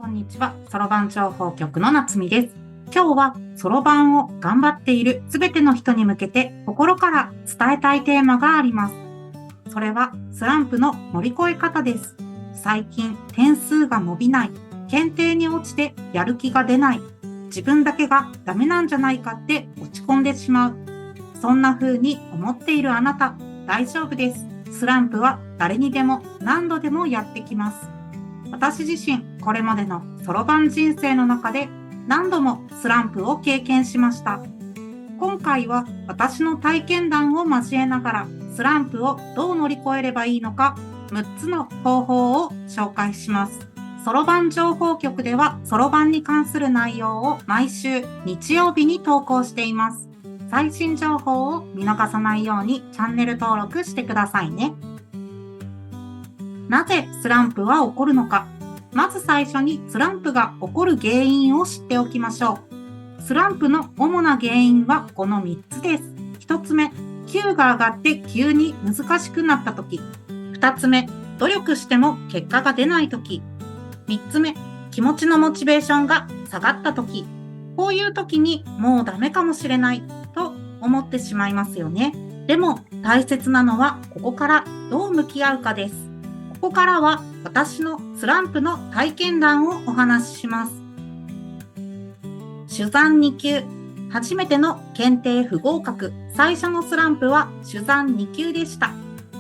んにちは、そろばん情報局の夏美です。今日はそろばんを頑張っているすべての人に向けて心から伝えたいテーマがあります。それはスランプの乗り越え方です。最近点数が伸びない、検定に落ちてやる気が出ない、自分だけがダメなんじゃないかって落ち込んでしまう。そんな風に思っているあなた、大丈夫です。スランプは誰にでも何度でもやってきます。私自身、これまでのそろばん人生の中で何度もスランプを経験しました。今回は私の体験談を交えながらスランプをどう乗り越えればいいのか6つの方法を紹介します。そろばん情報局ではそろばんに関する内容を毎週日曜日に投稿しています。最新情報を見逃さないようにチャンネル登録してくださいね。なぜスランプは起こるのか。まず最初にスランプが起こる原因を知っておきましょう。スランプの主な原因はこの3つです。1つ目、級が上がって急に難しくなった時。2つ目、努力しても結果が出ない時。3つ目、気持ちのモチベーションが下がった時。こういう時にもうダメかもしれないと思ってしまいますよね。でも大切なのはここからどう向き合うかです。ここからは私のスランプの体験談をお話しします。珠算2級、初めての検定不合格、最初のスランプは珠算2級でした。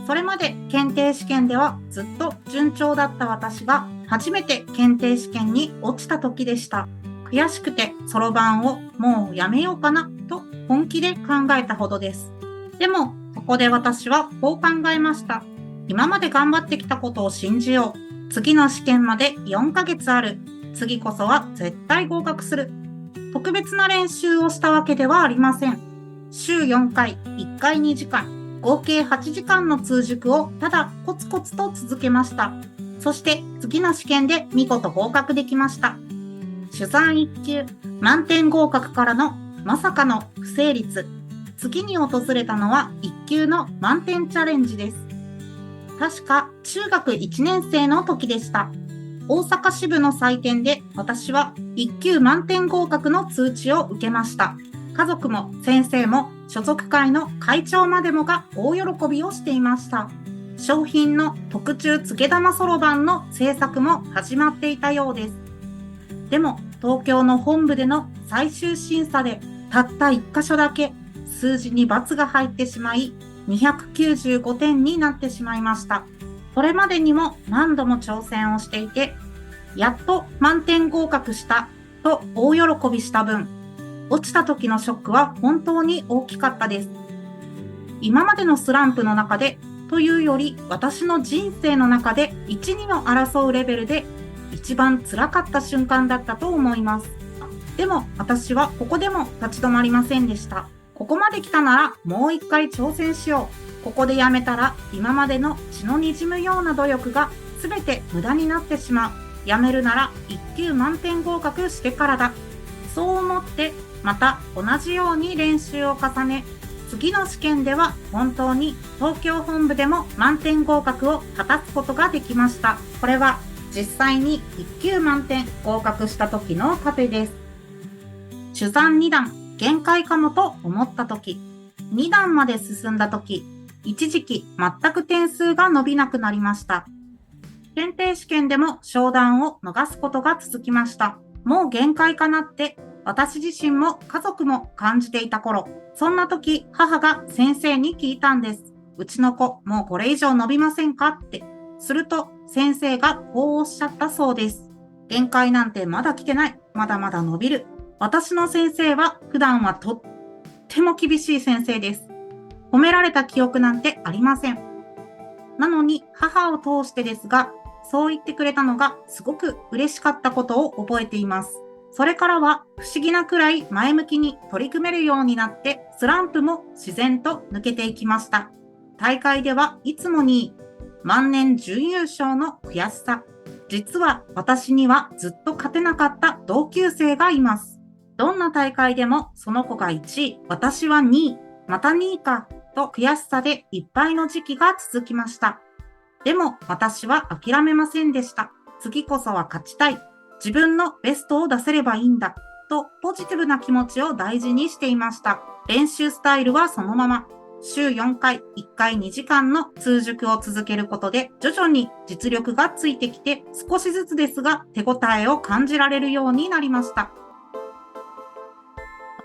それまで検定試験ではずっと順調だった私が初めて検定試験に落ちた時でした。悔しくてそろばんをもうやめようかなと本気で考えたほどです。でもそこで私はこう考えました。今まで頑張ってきたことを信じよう。次の試験まで4ヶ月ある。次こそは絶対合格する。特別な練習をしたわけではありません。週4回、1回2時間、合計8時間の通塾をただコツコツと続けました。そして次の試験で見事合格できました。珠算1級、満点合格からのまさかの不成立。次に訪れたのは1級の満点チャレンジです。確か中学1年生の時でした。大阪支部の採点で私は1級満点合格の通知を受けました。家族も先生も所属会の会長までもが大喜びをしていました。商品の特注付け玉そろばんの制作も始まっていたようです。でも東京の本部での最終審査でたった1箇所だけ数字に×が入ってしまい、295点になってしまいました。それまでにも何度も挑戦をしていて、やっと満点合格したと大喜びした分、落ちた時のショックは本当に大きかったです。今までのスランプの中でというより、私の人生の中で1、2の争うレベルで一番辛かった瞬間だったと思います。でも私はここでも立ち止まりませんでした。ここまで来たならもう一回挑戦しよう。ここでやめたら今までの血の滲むような努力が全て無駄になってしまう。やめるなら1級満点合格してからだ。そう思ってまた同じように練習を重ね、次の試験では本当に東京本部でも満点合格を果たすことができました。これは実際に1級満点合格した時の糧です。珠算2段。限界かもと思ったとき、2段まで進んだとき、一時期全く点数が伸びなくなりました。検定試験でも商談を逃すことが続きました。もう限界かなって私自身も家族も感じていた頃、そんな時母が先生に聞いたんです。うちの子もうこれ以上伸びませんかって。すると先生がこうおっしゃったそうです。限界なんてまだ来てない。まだまだ伸びる。私の先生は普段はとっても厳しい先生です。褒められた記憶なんてありません。なのに母を通してですが、そう言ってくれたのがすごく嬉しかったことを覚えています。それからは不思議なくらい前向きに取り組めるようになって、スランプも自然と抜けていきました。大会ではいつも2位、万年準優勝の悔しさ。実は私にはずっと勝てなかった同級生がいます。どんな大会でもその子が1位、私は2位、また2位かと悔しさでいっぱいの時期が続きました。でも私は諦めませんでした。次こそは勝ちたい。自分のベストを出せればいいんだとポジティブな気持ちを大事にしていました。練習スタイルはそのまま。週4回、1回2時間の通塾を続けることで徐々に実力がついてきて少しずつですが手応えを感じられるようになりました。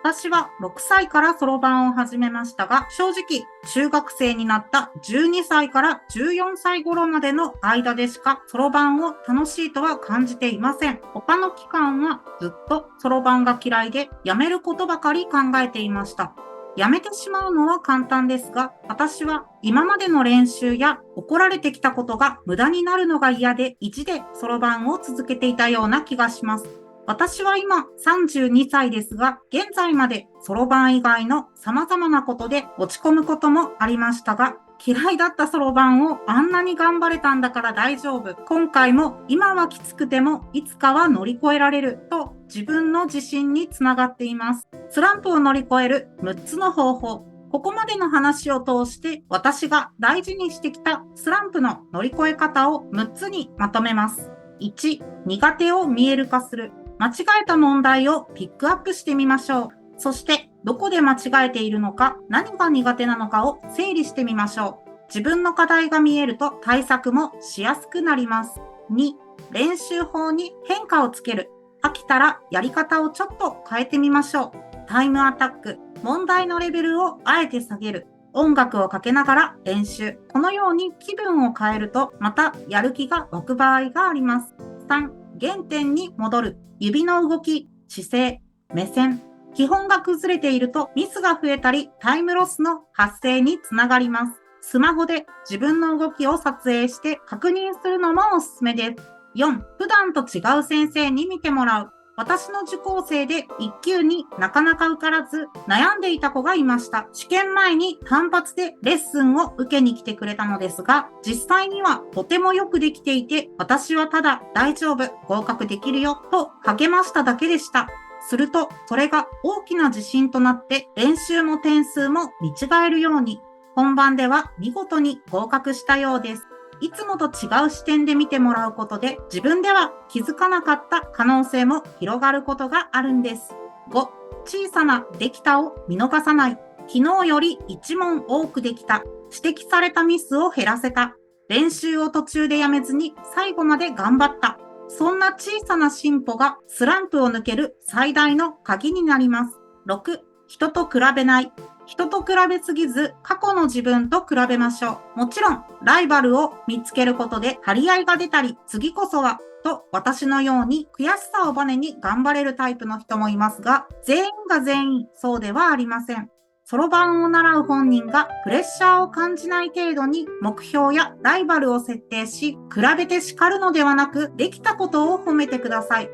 私は6歳からそろばんを始めましたが、正直中学生になった12歳から14歳頃までの間でしかそろばんを楽しいとは感じていません。他の期間はずっとそろばんが嫌いでやめることばかり考えていました。やめてしまうのは簡単ですが、私は今までの練習や怒られてきたことが無駄になるのが嫌で意地でそろばんを続けていたような気がします。私は今32歳ですが、現在までそろばん以外の様々なことで落ち込むこともありましたが、嫌いだったそろばんをあんなに頑張れたんだから大丈夫。今回も今はきつくてもいつかは乗り越えられると自分の自信につながっています。スランプを乗り越える6つの方法。ここまでの話を通して私が大事にしてきたスランプの乗り越え方を6つにまとめます。1、苦手を見える化する。間違えた問題をピックアップしてみましょう。そしてどこで間違えているのか、何が苦手なのかを整理してみましょう。自分の課題が見えると対策もしやすくなります。2、練習法に変化をつける。飽きたらやり方をちょっと変えてみましょう。タイムアタック。問題のレベルをあえて下げる。音楽をかけながら練習。このように気分を変えるとまたやる気が湧く場合があります。3、原点に戻る。指の動き、姿勢、目線。基本が崩れているとミスが増えたりタイムロスの発生につながります。スマホで自分の動きを撮影して確認するのもおすすめです。4、普段と違う先生に見てもらう。私の受講生で1級になかなか受からず悩んでいた子がいました。試験前に単発でレッスンを受けに来てくれたのですが、実際にはとてもよくできていて、私はただ大丈夫、合格できるよと励ましただけでした。すると、それが大きな自信となって練習も点数も見違えるように、本番では見事に合格したようです。いつもと違う視点で見てもらうことで自分では気づかなかった可能性も広がることがあるんです。5、小さなできたを見逃さない。昨日より1問多くできた。指摘されたミスを減らせた。練習を途中でやめずに最後まで頑張った。そんな小さな進歩がスランプを抜ける最大の鍵になります。6、人と比べない。人と比べすぎず過去の自分と比べましょう。もちろんライバルを見つけることで張り合いが出たり、次こそはと私のように悔しさをバネに頑張れるタイプの人もいますが、全員が全員そうではありません。そろばんを習う本人がプレッシャーを感じない程度に目標やライバルを設定し、比べて叱るのではなく、できたことを褒めてください。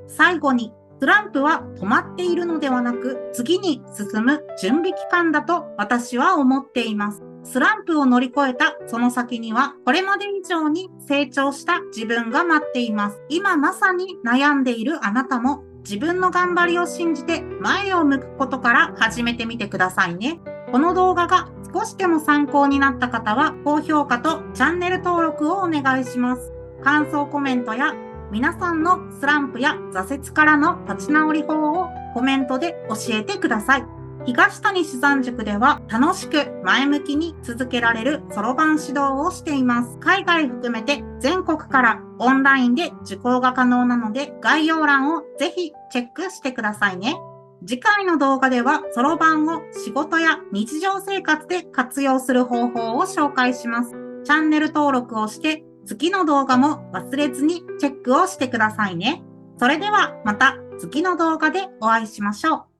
最後に、スランプは止まっているのではなく、次に進む準備期間だと私は思っています。スランプを乗り越えたその先には、これまで以上に成長した自分が待っています。今まさに悩んでいるあなたも、自分の頑張りを信じて前を向くことから始めてみてくださいね。この動画が少しでも参考になった方は、高評価とチャンネル登録をお願いします。感想コメントや皆さんのスランプや挫折からの立ち直り法をコメントで教えてください。東谷珠算塾では楽しく前向きに続けられるそろばん指導をしています。海外含めて全国からオンラインで受講が可能なので概要欄をぜひチェックしてくださいね。次回の動画ではそろばんを仕事や日常生活で活用する方法を紹介します。チャンネル登録をして次の動画も忘れずにチェックをしてくださいね。それではまた次の動画でお会いしましょう。